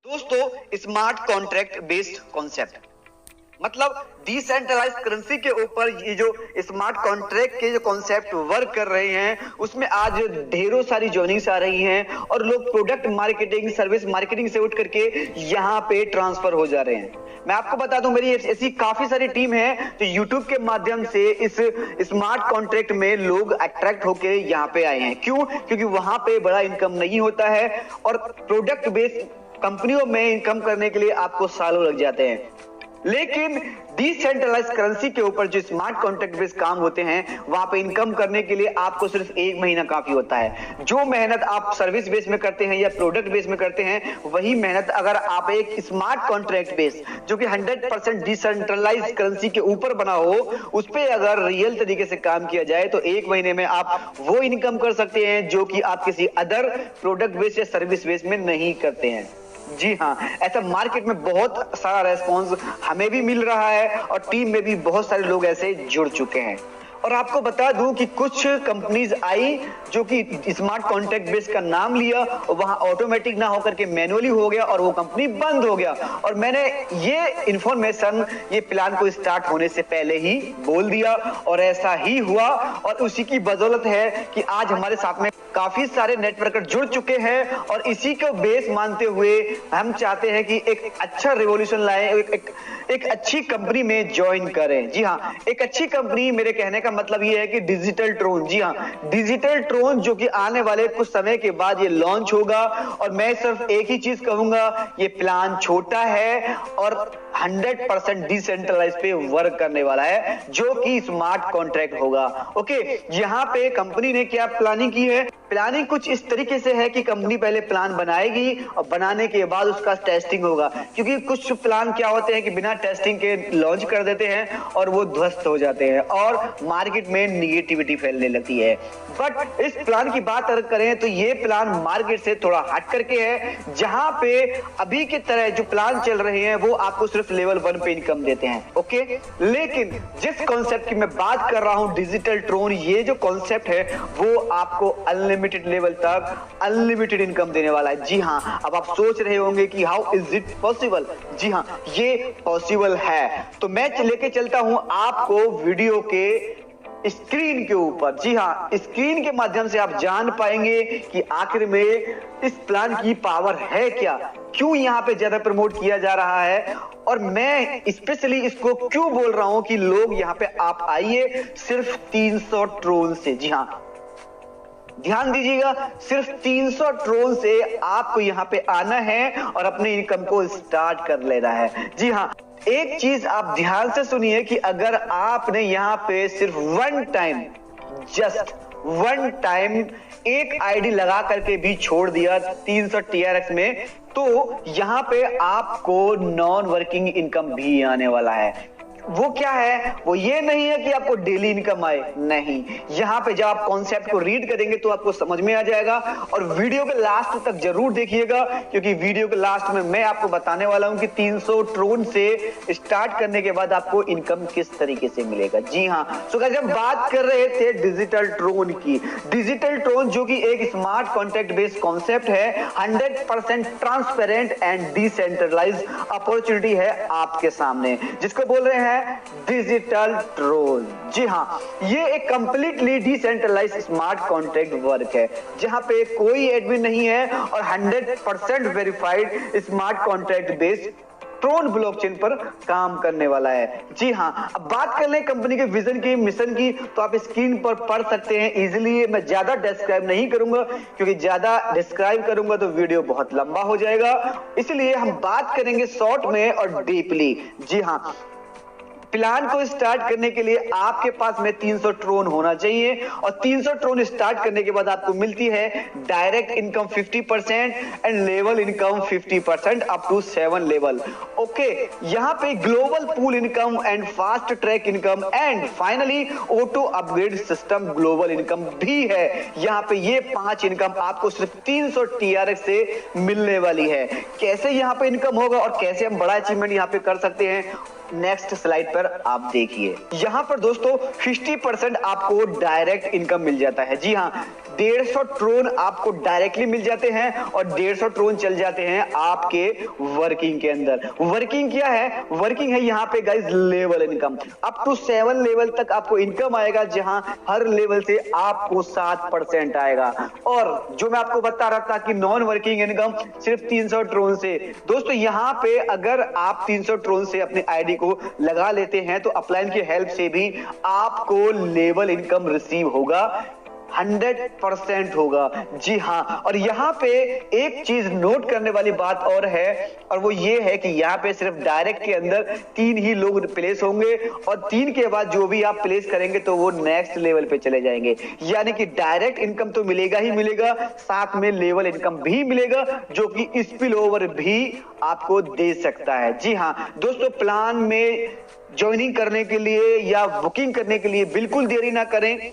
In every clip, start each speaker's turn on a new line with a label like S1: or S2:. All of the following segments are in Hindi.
S1: दोस्तों, स्मार्ट कॉन्ट्रैक्ट बेस्ड कॉन्सेप्ट मतलब डिसेंट्रलाइज करेंसी के ऊपर ये जो स्मार्ट कॉन्ट्रैक्ट के जो कॉन्सेप्ट वर्क कर रहे हैं उसमें आज ढेरों सारी जॉइनिंग्स आ रही हैं और लोग प्रोडक्ट मार्केटिंग सर्विस मार्केटिंग से उठ करके यहाँ पे ट्रांसफर हो जा रहे हैं। मैं आपको बता दूं, मेरी ऐसी काफी सारी टीम है जो यूट्यूब के माध्यम से इस स्मार्ट कॉन्ट्रैक्ट में लोग अट्रैक्ट होके यहाँ पे आए हैं। क्यों? क्योंकि वहां पे बड़ा इनकम नहीं होता है और प्रोडक्ट बेस्ड कंपनियों में इनकम करने के लिए आपको सालों लग जाते हैं। लेकिन डिसेंट्रलाइज करेंसी के ऊपर जो स्मार्ट कॉन्ट्रैक्ट बेस्ड काम होते हैं वहां पे इनकम करने के लिए आपको सिर्फ 1 महीना काफी होता है। जो मेहनत आप सर्विस बेस में करते हैं या प्रोडक्ट बेस में करते हैं वही मेहनत अगर आप एक स्मार्ट कॉन्ट्रैक्ट बेस जो कि 100% डिसेंट्रलाइज करेंसी के ऊपर बना हो उस पर अगर रियल तरीके से काम किया जाए तो 1 महीने में आप वो इनकम कर सकते हैं जो कि आप किसी अदर प्रोडक्ट बेस या सर्विस बेस में नहीं करते हैं। जी हाँ, ऐसा मार्केट में बहुत सारा रेस्पॉन्स हमें भी मिल रहा है और टीम में भी बहुत सारे लोग ऐसे जुड़ चुके हैं। और आपको बता दूं कि कुछ कंपनीज आई जो कि स्मार्ट कॉन्ट्रैक्ट बेस का नाम लिया और वहां ऑटोमेटिक ना होकर के मैनुअली हो गया और वो कंपनी बंद हो गया। और मैंने ये इंफॉर्मेशन ये प्लान को स्टार्ट होने से पहले ही बोल दिया और ऐसा ही हुआ और उसी की बदौलत है कि आज हमारे साथ में काफी सारे नेटवर्कर जुड़ चुके हैं और इसी को बेस मानते हुए हम चाहते हैं कि एक अच्छा रिवॉल्यूशन लाएं, एक अच्छी कंपनी में ज्वाइन करें। जी हाँ, एक अच्छी कंपनी, मेरे कहने का मतलब ये है कि डिजिटल ट्रोन। जी हाँ, डिजिटल ट्रोन जो कि आने वाले कुछ समय के बाद ये लॉन्च होगा और मैं सिर्फ एक ही चीज कहूंगा, ये प्लान छोटा है और 100% डिसेंट्रलाइज पे वर्क करने वाला है जो कि स्मार्ट कॉन्ट्रैक्ट होगा। ओके, यहाँ पे कंपनी ने क्या प्लानिंग की है? प्लानिंग कुछ इस तरीके से है कि कंपनी पहले प्लान बनाएगी और बनाने के बाद उसका टेस्टिंग होगा, क्योंकि कुछ प्लान क्या होते हैं कि बिना टेस्टिंग के लॉन्च कर देते हैं और वो ध्वस्त हो जाते हैं और मार्केट में निगेटिविटी फैलने लगती है। बट इस प्लान की बात अगर करें तो ये प्लान मार्केट से थोड़ा हट करके है, जहां पे अभी की तरह जो प्लान चल रहे हैं वो आपको सिर्फ लेवल 1 पे इनकम देते हैं। ओके, लेकिन जिस कॉन्सेप्ट की मैं बात कर रहा हूं डिजिटल ट्रोन, ये जो कॉन्सेप्ट है वो आपको अनलिमिटेड लेवल तक अनलिमिटेड इनकम देने वाला है। जी हाँ, अब आप सोच रहे होंगे कि हाउ इज इट पॉसिबल? जी हाँ, ये पॉसिबल है। तो मैं लेके चलता हूं आपको वीडियो के स्क्रीन के ऊपर। जी हाँ, स्क्रीन के माध्यम से आप जान पाएंगे कि आखिर में इस प्लान की पावर है क्या, क्यों यहाँ पे ज्यादा प्रमोट किया जा रहा है और मैं स्पेशली इसको क्यों बोल रहा हूं कि लोग यहाँ पे आप आइए सिर्फ 300 ट्रोन से। जी हाँ, ध्यान दीजिएगा, सिर्फ 300 ट्रोन से आपको यहाँ पे आना है और अपने इनकम को स्टार्ट कर लेना है। जी हाँ, एक चीज आप ध्यान से सुनिए कि अगर आपने यहाँ पे सिर्फ जस्ट वन टाइम एक आईडी लगा करके भी छोड़ दिया 300 TRX में, तो यहाँ पे आपको नॉन वर्किंग इनकम भी आने वाला है। वो क्या है? वो ये नहीं है कि आपको डेली इनकम आए, नहीं। यहाँ पे जब आप कॉन्सेप्ट को रीड करेंगे तो आपको समझ में आ जाएगा और वीडियो के लास्ट तक जरूर देखिएगा, क्योंकि वीडियो के लास्ट में मैं आपको बताने वाला हूं कि 300 ट्रोन से स्टार्ट करने के बाद आपको इनकम किस तरीके से मिलेगा। जी हाँ, तो जब बात कर रहे थे डिजिटल ट्रोन की, डिजिटल ट्रोन जो कि एक स्मार्ट कॉन्ट्रैक्ट बेस्ड कॉन्सेप्ट है, 100% ट्रांसपेरेंट एंड डिसेंट्रलाइज अपॉर्चुनिटी है आपके सामने, जिसको बोल रहे हैं डिजिटल ट्रोन। जी हाँ, ये एक completely decentralize smart contract work है जहां पे कोई एडमिन नहीं है और 100% verified smart contract based Tron blockchain पर काम करने वाला है। जी हाँ, अब बात कर ले कंपनी के विजन की, मिशन की, तो आप स्क्रीन पर पढ़ सकते हैं इजीली। मैं ज्यादा डिस्क्राइब नहीं करूंगा क्योंकि ज्यादा डिस्क्राइब करूंगा तो वीडियो बहुत लंबा हो जाएगा, इसलिए हम बात करेंगे शॉर्ट में और डीपली। जी हाँ, प्लान को स्टार्ट करने के लिए आपके पास में 300 ट्रोन होना चाहिए और 300 ट्रोन स्टार्ट करने के बाद आपको मिलती है direct income 50% and level income 50% up to 7 level. Okay, यहाँ पे global pool income and fast track income and finally auto upgrade system global income भी है। यहाँ पे ये 5 इनकम आपको सिर्फ 300 TRX से मिलने वाली है। कैसे यहाँ पे इनकम होगा और कैसे हम बड़ा अचीवमेंट यहाँ पे कर सकते हैं नेक्स्ट स्लाइड पर आप देखिए, यहाँ पर दोस्तों 50% आपको डायरेक्ट इनकम मिल जाता है। जी हाँ, 150 ट्रोन आपको डायरेक्टली मिल जाते हैं और 150 ट्रोन चल जाते हैं आपके वर्किंग के अंदर। वर्किंग क्या है? वर्किंग है यहाँ पे guys level income. Up to 7 level तक आपको इनकम आएगा, जहां हर लेवल से आपको 7% आएगा। और जो मैं आपको बता रहा था कि नॉन वर्किंग इनकम सिर्फ 300 ट्रोन से। दोस्तों यहाँ पे अगर आप 300 ट्रोन से अपने आईडी को लगा लेते हैं तो अपलाइन की हेल्प से भी आपको लेवल इनकम रिसीव होगा, 100% होगा। जी हाँ, और यहाँ पे एक चीज नोट करने वाली बात और है, और वो ये है कि यहाँ पे सिर्फ डायरेक्ट के अंदर 3 ही लोग प्लेस होंगे और 3 के बाद जो भी आप प्लेस करेंगे तो वो नेक्स्ट लेवल पे चले जाएंगे। यानी कि डायरेक्ट इनकम तो मिलेगा ही मिलेगा, साथ में लेवल इनकम भी मिलेगा जो कि स्पिल ओवर भी आपको दे सकता है। जी हाँ दोस्तों, प्लान में ज्वाइनिंग करने के लिए या बुकिंग करने के लिए बिल्कुल देरी ना करें,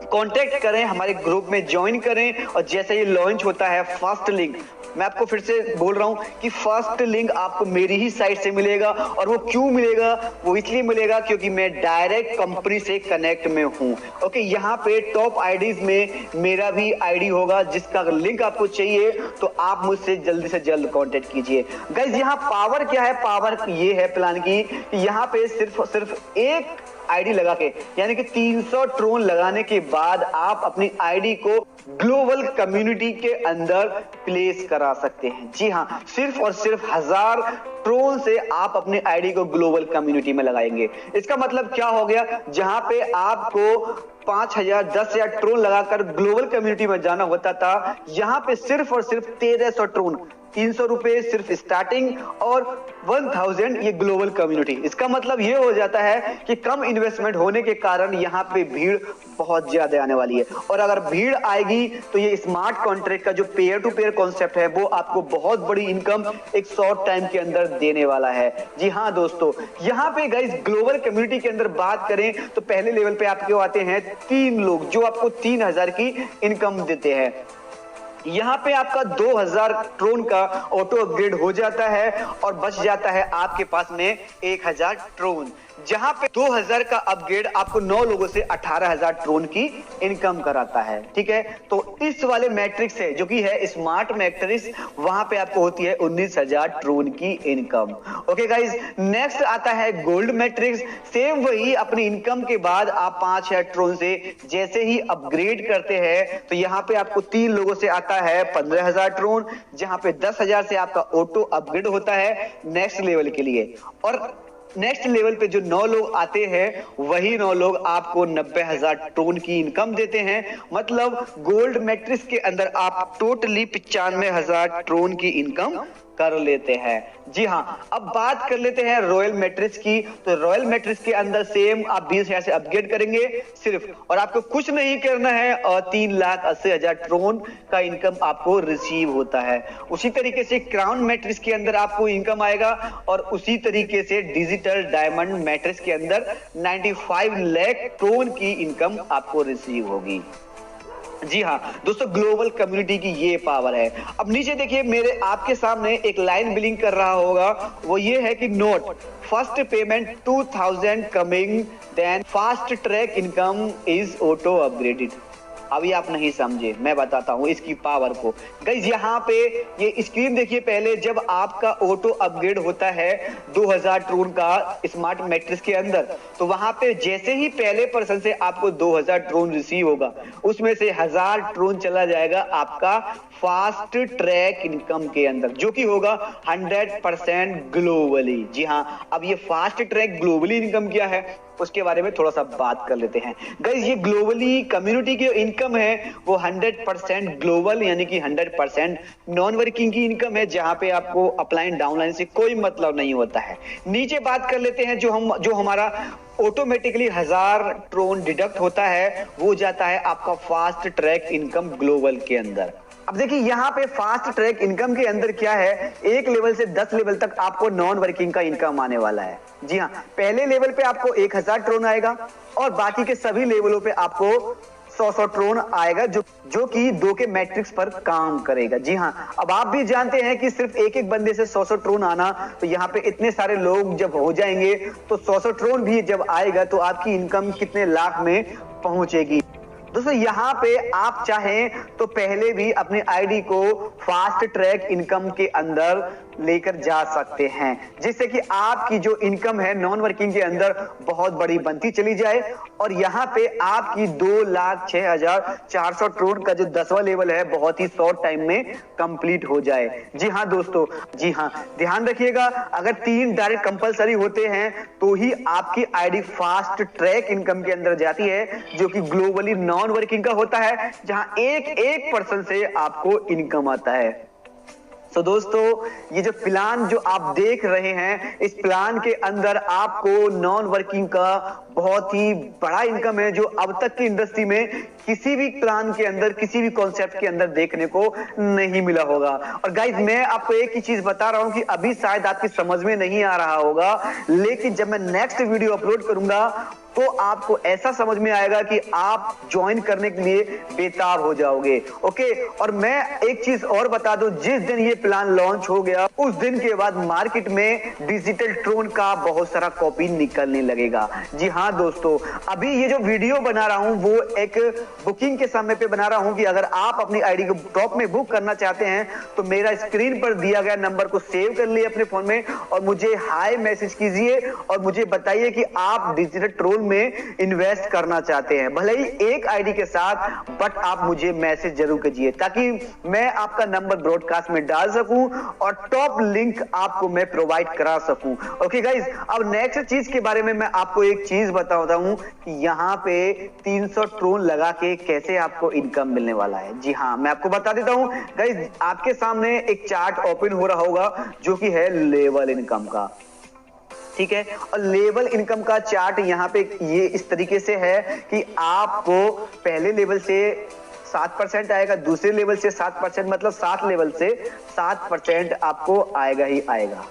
S1: कांटेक्ट करें, हमारे ग्रुप में ज्वाइन करें। और जैसे ही लॉन्च होता है फर्स्ट लिंक, मैं आपको फिर से बोल रहा हूं कि फर्स्ट लिंक आपको मेरी ही साइट से मिलेगा। और वो क्यों मिलेगा? वो इसलिए मिलेगा क्योंकि मैं डायरेक्ट कंपनी से कनेक्ट में हूं। ओके, यहाँ पे टॉप आईडीज में मेरा भी आईडी होगा, जिसका लिंक आपको चाहिए तो आप मुझसे जल्दी से जल्द कांटेक्ट कीजिए। गाइस यहाँ पावर क्या है? पावर ये है प्लान की, यहाँ पे सिर्फ एक आईडी लगा के, यानी कि 300 ट्रोन लगाने के बाद आप अपनी आईडी को ग्लोबल कम्युनिटी के अंदर प्लेस करा सकते हैं। जी हाँ, सिर्फ और सिर्फ 1000 ट्रोन से आप अपनी आईडी को ग्लोबल कम्युनिटी में लगाएंगे। इसका मतलब क्या हो गया? जहां पे आपको 5000 10,000 ट्रोन लगाकर ग्लोबल कम्युनिटी में जाना होता था, यहां पे सिर्फ और सिर्फ 1300 ट्रोन, 300 रुपए सिर्फ स्टार्टिंग और 1000 ये ग्लोबल कम्युनिटी। इसका मतलब ये हो जाता है कि कम इन्वेस्टमेंट होने के कारण यहाँ पे भीड़ बहुत ज्यादा आने वाली है। और अगर भीड़ आएगी तो ये स्मार्ट कॉन्ट्रैक्ट का जो पेयर टू पेयर कॉन्सेप्ट है वो आपको बहुत बड़ी इनकम एक शॉर्ट टाइम के अंदर देने वाला है। जी हाँ दोस्तों, यहाँ पे गाइस ग्लोबल कम्युनिटी के अंदर बात करें तो पहले लेवल पे आपके आते हैं 3 लोग जो आपको 3000 की इनकम देते हैं। यहाँ पे आपका 2000 ट्रोन का ऑटो अपग्रेड हो जाता है और बच जाता है आपके पास में 1000 ट्रोन, जहां पे 2000 का अपग्रेड आपको 9 लोगों से 18000 ट्रोन की इनकम कराता है। ठीक है, तो इस वाले मैट्रिक्स है जो कि है स्मार्ट मैट्रिक्स, वहां पे आपको होती है 19000 ट्रोन की इनकम। ओके गाइस, नेक्स्ट आता है गोल्ड मैट्रिक्स। सेम वही, अपनी इनकम के बाद आप 5000 ट्रोन से जैसे ही अपग्रेड करते हैं तो यहाँ पे आपको 3 लोगों से आता है 15000 ट्रोन, जहां पे 10000 से आपका ऑटो अपग्रेड होता है नेक्स्ट लेवल के लिए। और नेक्स्ट लेवल पे जो 9 लोग आते हैं वही 9 लोग आपको 90000 ट्रोन की इनकम देते हैं। मतलब गोल्ड मैट्रिक्स के अंदर आप टोटली 95000 ट्रोन की इनकम कर लेते हैं। जी हाँ, अब बात कर लेते हैं रॉयल मैट्रिक्स की। तो रॉयल मैट्रिक्स के अंदर सेम आप 20,000 से अपग्रेड करेंगे सिर्फ, और आपको कुछ नहीं करना है और 3,80,000 ट्रोन का इनकम आपको रिसीव होता है। उसी तरीके से क्राउन मैट्रिक्स के अंदर आपको इनकम आएगा और उसी तरीके से डिजिटल डायमंड मैट्रिक्स के अंदर 95 लाख ट्रोन की इनकम आपको रिसीव होगी। जी हाँ दोस्तों, ग्लोबल कम्युनिटी की ये पावर है। अब नीचे देखिए, मेरे आपके सामने एक लाइन बिलिंग कर रहा होगा, वो ये है कि note first payment 2000 coming, then fast track income is auto upgraded. अभी आप नहीं समझे, मैं बताता हूं इसकी पावर को। गाइस यहाँ पे ये स्क्रीन देखिए, पहले जब आपका ऑटो अपग्रेड होता है 2000 ट्रोन का स्मार्ट मैट्रिक्स के अंदर, तो वहां पे जैसे ही पहले पर्सन से आपको 2000 ट्रोन रिसीव होगा, उसमें से 1000 ट्रोन चला जाएगा आपका फास्ट ट्रैक इनकम के अंदर, जो कि होगा 100% ग्लोबली। जी हाँ, अब ये फास्ट ट्रैक ग्लोबली इनकम क्या है उसके बारे में थोड़ा सा बात कर लेते हैं। गाइस ये ग्लोबली कम्युनिटी की इनकम है वो 100% ग्लोबल, यानी कि 100% नॉन वर्किंग की इनकम है, जहां पे आपको अपलाइन डाउनलाइन से कोई मतलब नहीं होता है। नीचे बात कर लेते हैं जो हमारा ऑटोमेटिकली 1000 ट्रोन डिडक्ट होता है, वो जाता है आपका फास्ट ट्रैक इनकम ग्लोबल के अंदर। अब देखिए यहाँ पे फास्ट ट्रैक इनकम के अंदर क्या है, 1 लेवल से 10 लेवल तक आपको नॉन वर्किंग का इनकम आने वाला है। जी हाँ, पहले लेवल पे आपको 1000 ट्रोन आएगा और बाकी के सभी लेवलों पे आपको 100 ट्रोन आएगा जो कि 2 के मैट्रिक्स पर काम करेगा। जी हाँ, अब आप भी जानते हैं कि सिर्फ एक एक बंदे से 100 ट्रोन आना, तो यहाँ पे इतने सारे लोग जब हो जाएंगे तो 100 ट्रोन भी जब आएगा तो आपकी इनकम कितने लाख में पहुंचेगी। दोस्तों यहाँ पे आप चाहें तो पहले भी अपनी आईडी को फास्ट ट्रैक इनकम के अंदर लेकर जा सकते हैं, जिससे कि आपकी जो इनकम है नॉन वर्किंग के अंदर बहुत बड़ी बनती चली जाए और यहाँ पे आपकी 2,06,400 ट्रोन का जो 10वां लेवल है बहुत ही शॉर्ट टाइम में कंप्लीट हो जाए। जी हाँ दोस्तों, जी हाँ, ध्यान रखिएगा, अगर 3 डायरेक्ट कंपलसरी होते हैं तो ही आपकी आईडी फास्ट ट्रैक इनकम के अंदर जाती है, जो कि ग्लोबली नॉन वर्किंग का होता है, जहां एक पर्सन से आपको इनकम आता है। तो दोस्तों ये जो प्लान जो आप देख रहे हैं, इस प्लान के अंदर आपको नॉन वर्किंग का बहुत ही बड़ा इनकम है, जो अब तक की इंडस्ट्री में किसी भी प्लान के अंदर, किसी भी कॉन्सेप्ट के अंदर देखने को नहीं मिला होगा। और गाइस मैं आपको एक ही चीज बता रहा हूं कि अभी शायद आपकी समझ में नहीं आ रहा होगा, लेकिन जब मैं नेक्स्ट वीडियो अपलोड करूंगा तो आपको ऐसा समझ में आएगा कि आप ज्वाइन करने के लिए बेताब हो जाओगे। ओके, और मैं एक चीज और बता दूं, जिस दिन ये प्लान लॉन्च हो गया उस दिन के बाद मार्केट में डिजिटल ट्रोन का बहुत सारा कॉपी निकलने लगेगा। जी हाँ दोस्तों, अभी ये जो वीडियो बना रहा हूं वो एक बुकिंग के समय पे बना रहा हूं कि अगर आप अपनी आईडी को टॉप में बुक करना चाहते हैं तो मेरा स्क्रीन पर दिया गया नंबर को सेव कर लिए अपने फोन में और मुझे हाय मैसेज कीजिए और मुझे बताइए कि आप डिजिटल ट्रोन में इन्वेस्ट करना चाहते हैं, भले ही एक आईडी के साथ, बट आप मुझे मैसेज जरूर कीजिए ताकि मैं आपका नंबर ब्रॉडकास्ट में डाल सकूं और टॉप लिंक आपको मैं प्रोवाइड करा सकूं। ओके गाइस, अब नेक्स्ट चीज के बारे में मैं आपको एक चीज बताता हूं कि यहां पे 300 ट्रोन लगा के कैसे आपको इनकम मिलने वाला है। जी हाँ, मैं आपको बता देता हूं गाइस, आपके सामने एक चार्ट ओपन हो रहा होगा जो कि है लेवल इनकम का, ठीक है। और लेवल इनकम का चार्ट यहाँ पे ये इस तरीके से है कि आपको पहले लेवल से 7% आएगा, दूसरे लेवल से 7%, मतलब 7 लेवल से 7% आपको आएगा ही आएगा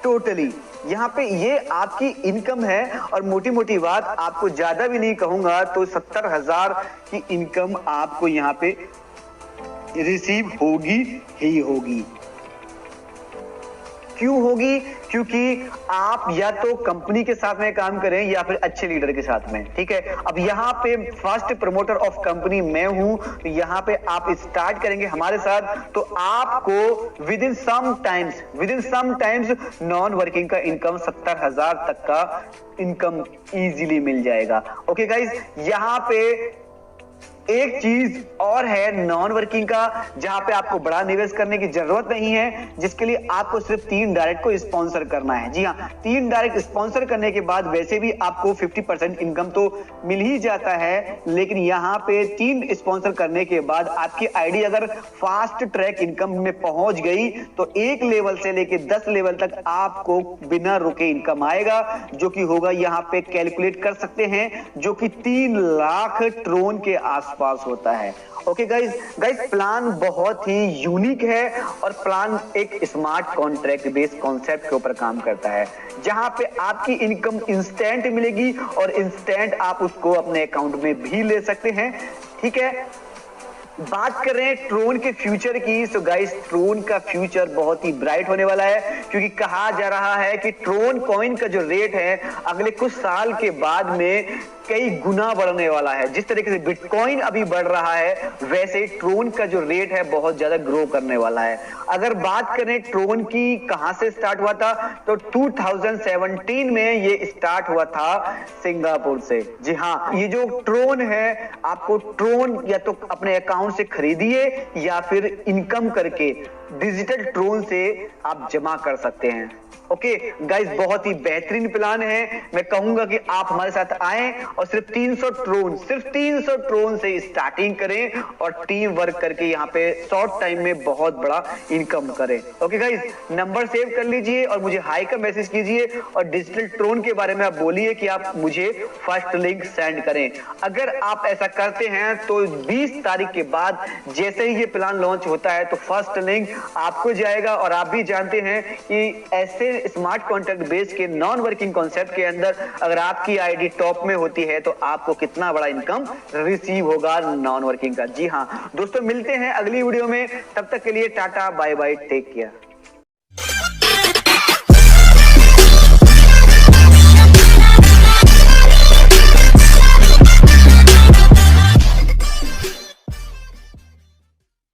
S1: टोटली। यहाँ पे ये आपकी इनकम है और मोटी मोटी बात आपको ज्यादा भी नहीं कहूंगा तो 70,000 की इनकम आपको यहाँ पे रिसीव होगी ही होगी। क्यों होगी? क्योंकि आप या तो कंपनी के साथ में काम करें या फिर अच्छे लीडर के साथ में, ठीक है। अब यहाँ पे फर्स्ट प्रमोटर ऑफ कंपनी मैं हूं, तो यहाँ पे आप स्टार्ट करेंगे हमारे साथ तो आपको within some times non working का इनकम 70,000 तक का इनकम इजीली मिल जाएगा। ओके गाइज, यहाँ पे एक चीज और है नॉन वर्किंग का, जहां पे आपको बड़ा निवेश करने की जरूरत नहीं है, जिसके लिए आपको सिर्फ 3 डायरेक्ट को स्पॉन्सर करना है। जी हाँ, 3 डायरेक्ट स्पॉन्सर करने के बाद वैसे भी आपको 50% इनकम तो मिल ही जाता है, लेकिन यहाँ पे 3 स्पॉन्सर करने के बाद आपकी आईडी अगर फास्ट ट्रैक इनकम में पहुंच गई तो 1 लेवल से लेके 10 लेवल तक आपको बिना रुके इनकम आएगा, जो कि होगा यहाँ पे कैलकुलेट कर सकते हैं, जो कि 3 लाख ट्रोन के आसपास होता है। ओके गाइज, प्लान बहुत ही यूनिक है और प्लान एक स्मार्ट कॉन्ट्रैक्ट बेस्ड कॉन्सेप्ट के ऊपर काम करता है, जहां पे आपकी इनकम इंस्टेंट मिलेगी और इंस्टेंट आप उसको अपने अकाउंट में भी ले सकते हैं, ठीक है। बात कर रहे हैं ट्रोन के फ्यूचर की, तो गाइस ट्रोन का फ्यूचर बहुत ही ब्राइट होने वाला है, क्योंकि कहा जा रहा है कि ट्रोन कॉइन का जो रेट है अगले कुछ साल के बाद में कई गुना बढ़ने वाला है। जिस तरीके से बिटकॉइन अभी बढ़ रहा है वैसे ट्रोन का जो रेट है बहुत ज्यादा ग्रो करने वाला है। अगर बात करें ट्रोन की कहां से स्टार्ट हुआ था, तो 2017 में ये स्टार्ट हुआ था सिंगापुर से। जी हाँ, ये जो ट्रोन है, आपको ट्रोन या तो अपने अकाउंट से खरीदिए या फिर इनकम करके डिजिटल ट्रोन से आप जमा कर सकते हैं। ओके गाइस, बहुत ही बेहतरीन प्लान है। मैं कहूंगा कि आप हमारे साथ आएं और सिर्फ 300 ट्रोन से स्टार्टिंग करें और टीम वर्क करके यहाँ पे शॉर्ट टाइम में बहुत बड़ा इनकम करें। ओके गाइस, नंबर सेव कर लीजिए और मुझे हाई का मैसेज कीजिए और डिजिटल ट्रोन के बारे में आप बोलिए कि आप मुझे फर्स्ट लिंक सेंड करें। अगर आप ऐसा करते हैं तो 20 तारीख के बाद जैसे ही ये प्लान लॉन्च होता है तो फर्स्ट लिंक आपको जाएगा। और आप भी जानते हैं कि ऐसे स्मार्ट कॉन्ट्रैक्ट बेस्ड के नॉन वर्किंग कॉन्सेप्ट के अंदर अगर आपकी आईडी टॉप में होती है तो आपको कितना बड़ा इनकम रिसीव होगा नॉन वर्किंग का। जी हाँ दोस्तों, मिलते हैं अगली वीडियो में, तब तक के लिए tata bye bye, take care.